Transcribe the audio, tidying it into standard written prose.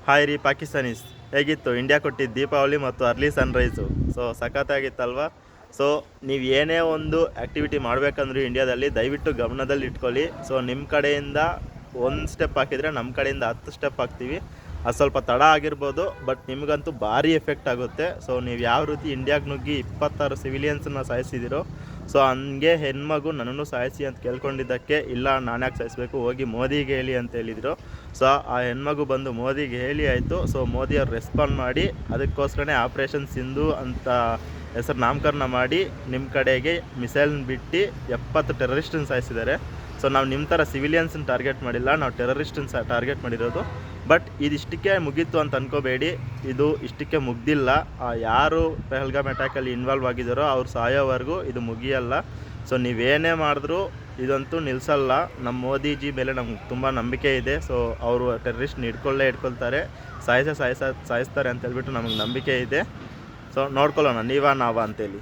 Hi ರೀ ಪಾಕಿಸ್ತಾನೀಸ್, ಹೇಗಿತ್ತು India ಕೊಟ್ಟಿದ್ದು ದೀಪಾವಳಿ ಮತ್ತು ಅರ್ಲಿ ಸನ್ರೈಸು? ಸೊ ಸಖತ್ತಾಗಿತ್ತಲ್ವಾ? ಸೊ ನೀವು ಏನೇ ಒಂದು ಆ್ಯಕ್ಟಿವಿಟಿ ಮಾಡಬೇಕಂದ್ರೂ ಇಂಡಿಯಾದಲ್ಲಿ ದಯವಿಟ್ಟು ಗಮನದಲ್ಲಿ ಇಟ್ಕೊಳ್ಳಿ. ಸೊ ನಿಮ್ಮ ಕಡೆಯಿಂದ ಒಂದು ಸ್ಟೆಪ್ ಹಾಕಿದರೆ ನಮ್ಮ ಕಡೆಯಿಂದ 10 ಸ್ಟೆಪ್ ಹಾಕ್ತೀವಿ. ಅದು ಸ್ವಲ್ಪ ತಡ ಆಗಿರ್ಬೋದು, ಬಟ್ ನಿಮಗಂತೂ ಭಾರಿ ಎಫೆಕ್ಟ್ ಆಗುತ್ತೆ. ಸೊ ನೀವು ಯಾವ ರೀತಿ ಇಂಡಿಯಾಗೆ ನುಗ್ಗಿ 26 ಸಿವಿಲಿಯನ್ಸನ್ನ ಸಾಯಿಸಿದಿರೋ, ಸೊ ಹಂಗೆ ಹೆಣ್ಮಗು ನನ್ನನ್ನು ಸಾಯಿಸಿ ಅಂತ ಕೇಳ್ಕೊಂಡಿದ್ದಕ್ಕೆ, ಇಲ್ಲ ನಾನ್ಯಾಕೆ ಸಾಯಿಸಬೇಕು, ಹೋಗಿ ಮೋದಿಗೆ ಹೇಳಿ ಅಂತ ಹೇಳಿದರು. ಸೊ ಆ ಹೆಣ್ಮಗು ಬಂದು ಮೋದಿಗೆ ಹೇಳಿ ಆಯಿತು. ಸೊ ಮೋದಿ ಅವ್ರು ರೆಸ್ಪಾಂಡ್ ಮಾಡಿ ಅದಕ್ಕೋಸ್ಕರನೇ ಆಪ್ರೇಷನ್ ಸಿಂಧು ಅಂತ ಹೆಸರು ನಾಮಕರಣ ಮಾಡಿ ನಿಮ್ಮ ಕಡೆಗೆ ಮಿಸೈಲ್ನ ಬಿಟ್ಟು 70 ಟೆರರಿಸ್ಟನ್ನು ಸಾಯಿಸಿದ್ದಾರೆ. ಸೊ ನಾವು ನಿಮ್ಮ ಥರ ಸಿವಿಲಿಯನ್ಸನ್ನ ಟಾರ್ಗೆಟ್ ಮಾಡಿಲ್ಲ, ನಾವು ಟೆರರಿಸ್ಟನ್ನ ಟಾರ್ಗೆಟ್ ಮಾಡಿರೋದು. ಬಟ್ ಇದಿಷ್ಟಕ್ಕೆ ಮುಗೀತು ಅಂತ ಅನ್ಕೋಬೇಡಿ, ಇದು ಇಷ್ಟಕ್ಕೆ ಮುಗ್ದಿಲ್ಲ. ಯಾರು ಪಹಲ್ಗಾಮ್ ಅಟ್ಯಾಕಲ್ಲಿ ಇನ್ವಾಲ್ವ್ ಆಗಿದ್ದಾರೋ ಅವ್ರು ಸಾಯೋವರೆಗೂ ಇದು ಮುಗಿಯಲ್ಲ. ಸೊ ನೀವೇನೇ ಮಾಡಿದ್ರೂ ಇದಂತೂ ನಿಲ್ಲಿಸಲ್ಲ. ನಮ್ಮ ಮೋದಿಜಿ ಮೇಲೆ ನಮ್ಗೆ ತುಂಬ ನಂಬಿಕೆ ಇದೆ. ಸೊ ಅವರು ಟೆರರಿಸ್ಟ್ನ ಹಿಡ್ಕೊಳ್ತಾರೆ, ಸಾಯಿಸ್ತಾರೆ ಅಂತ ಹೇಳ್ಬಿಟ್ಟು ನಮಗೆ ನಂಬಿಕೆ ಇದೆ. ಸೊ ನೋಡ್ಕೊಳ್ಳೋಣ, ನೀವಾ ನಾವಾ ಅಂತೇಳಿ.